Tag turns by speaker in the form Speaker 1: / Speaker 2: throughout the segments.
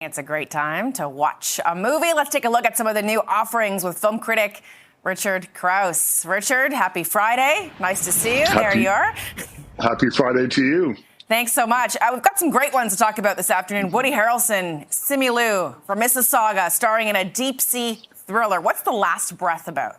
Speaker 1: It's a great time to watch a movie. Let's take a look at some of the new offerings with film critic Richard Crouse. Richard, happy Friday. Nice to see you. There you are.
Speaker 2: Happy Friday to you.
Speaker 1: Thanks so much. We've got some great ones to talk about this afternoon. Woody Harrelson, Simu from Mississauga, starring in a deep-sea thriller. What's The Last Breath about?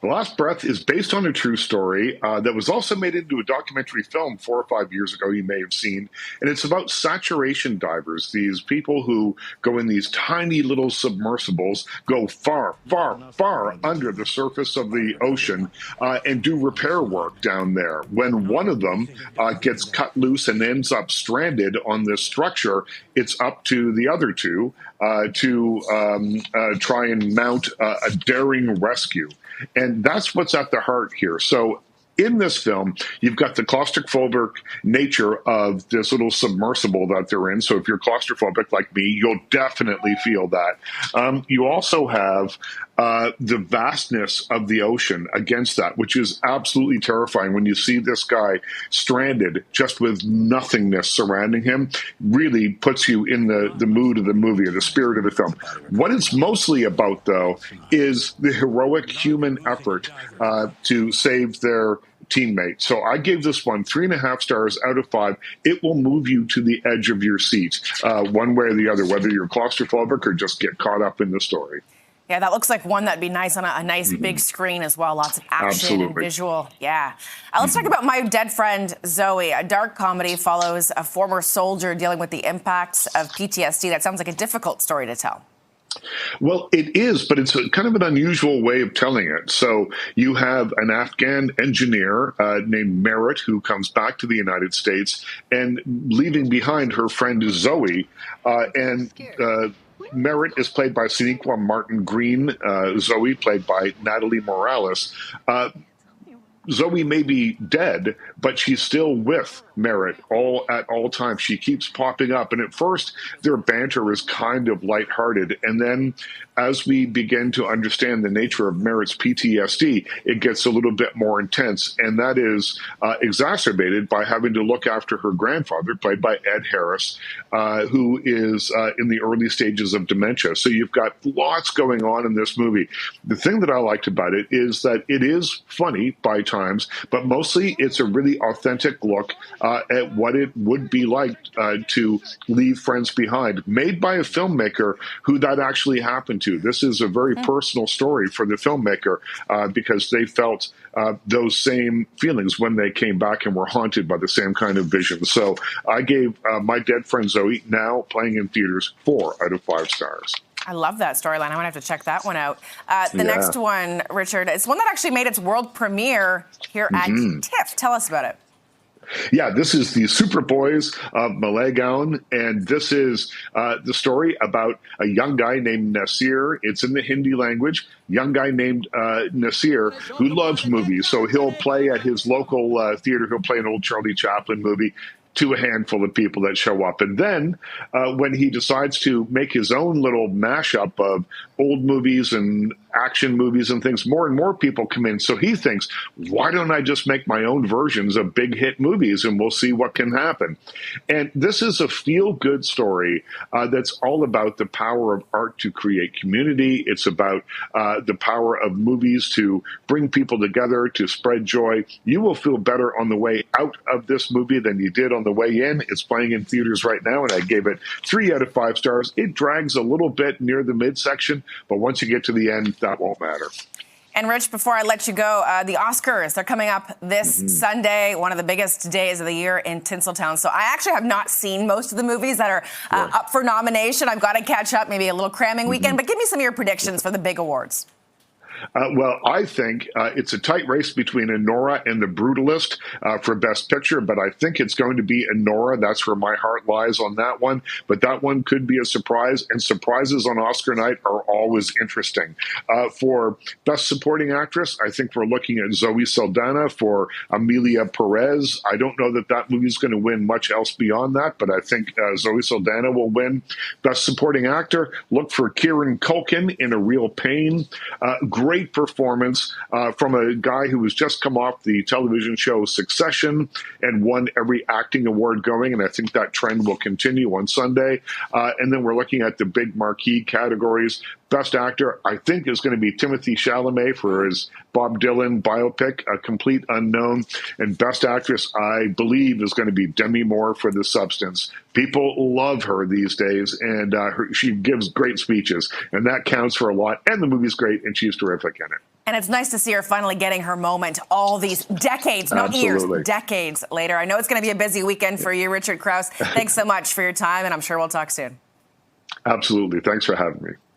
Speaker 2: The Last Breath is based on a true story that was also made into a documentary film 4 or 5 years ago, you may have seen. And it's about saturation divers, these people who go in these tiny little submersibles, go far, far, far under the surface of the ocean and do repair work down there. When one of them gets cut loose and ends up stranded on this structure, it's up to the other two to try and mount a daring rescue. And that's what's at the heart here. So in this film, you've got the claustrophobic nature of this little submersible that they're in. So if you're claustrophobic like me, you'll definitely feel that. You also have the vastness of the ocean against that, which is absolutely terrifying. When you see this guy stranded just with nothingness surrounding him, really puts you in the mood of the movie or the spirit of the film. What it's mostly about, though, is the heroic human effort to save their teammate. So I gave this one 3.5 stars out of 5. It will move you to the edge of your seat, one way or the other, whether you're claustrophobic or just get caught up in the story.
Speaker 1: Yeah, that looks like one that'd be nice on a nice big screen as well. Lots of action and visual. Yeah. Let's talk about My Dead Friend Zoe. A dark comedy follows a former soldier dealing with the impacts of PTSD. That sounds like a difficult story to tell.
Speaker 2: Well, it is, but it's kind of an unusual way of telling it. So you have an Afghan engineer named Merritt who comes back to the United States and leaving behind her friend Zoe. Merritt is played by Sonequa Martin Green. Zoe played by Natalie Morales. Zoe may be dead, but she's still with Merritt at all times. She keeps popping up. And at first, their banter is kind of lighthearted. And then as we begin to understand the nature of Merritt's PTSD, it gets a little bit more intense. And that is exacerbated by having to look after her grandfather, played by Ed Harris, who is in the early stages of dementia. So you've got lots going on in this movie. The thing that I liked about it is that it is funny by times, but mostly it's a really authentic look at what it would be like to leave friends behind, made by a filmmaker who that actually happened to. This is a very personal story for the filmmaker because they felt those same feelings when they came back and were haunted by the same kind of vision. So I gave My Dead Friend Zoe, now playing in theaters, 4 out of 5 stars.
Speaker 1: I love that storyline. I'm going to have to check that one out. The next one, Richard, is one that actually made its world premiere here at TIFF. Tell us about it.
Speaker 2: Yeah, this is the Superboys of Malegaon, and this is the story about a young guy named Nasir. It's in the Hindi language. Young guy named Nasir who loves movies, so he'll play at his local theater. He'll play an old Charlie Chaplin movie to a handful of people that show up. And then when he decides to make his own little mashup of old movies and action movies and things, more and more people come in. So he thinks, why don't I just make my own versions of big hit movies and we'll see what can happen. And this is a feel-good story that's all about the power of art to create community. It's about the power of movies to bring people together, to spread joy. You will feel better on the way out of this movie than you did on the way in. It's playing in theaters right now, and I gave it 3 out of 5 stars. It drags a little bit near the midsection, but once you get to the end, that won't matter.
Speaker 1: And Rich, before I let you go, the Oscars, they're coming up this Sunday, one of the biggest days of the year in Tinseltown. So I actually have not seen most of the movies that are up for nomination. I've got to catch up, maybe a little cramming weekend, but give me some of your predictions for the big awards.
Speaker 2: Well, I think it's a tight race between Anora and The Brutalist for Best Picture, but I think it's going to be Anora. That's where my heart lies on that one. But that one could be a surprise, and surprises on Oscar night are always interesting. For Best Supporting Actress, I think we're looking at Zoe Saldana for Amelia Perez. I don't know that that movie's going to win much else beyond that, but I think Zoe Saldana will win. Best Supporting Actor, look for Kieran Culkin in A Real Pain. Great great performance from a guy who was just come off the television show Succession and won every acting award going, and I think that trend will continue on Sunday. And then we're looking at the big marquee categories. Best Actor, I think, is going to be Timothée Chalamet for his Bob Dylan biopic, A Complete Unknown. And Best Actress, I believe, is going to be Demi Moore for The Substance. People love her these days, and she gives great speeches, and that counts for a lot. And the movie's great, and she's terrific in it.
Speaker 1: And it's nice to see her finally getting her moment all these decades, not years, decades later. I know it's going to be a busy weekend for you, Richard Crouse. Thanks so much for your time, and I'm sure we'll talk soon.
Speaker 2: Absolutely. Thanks for having me.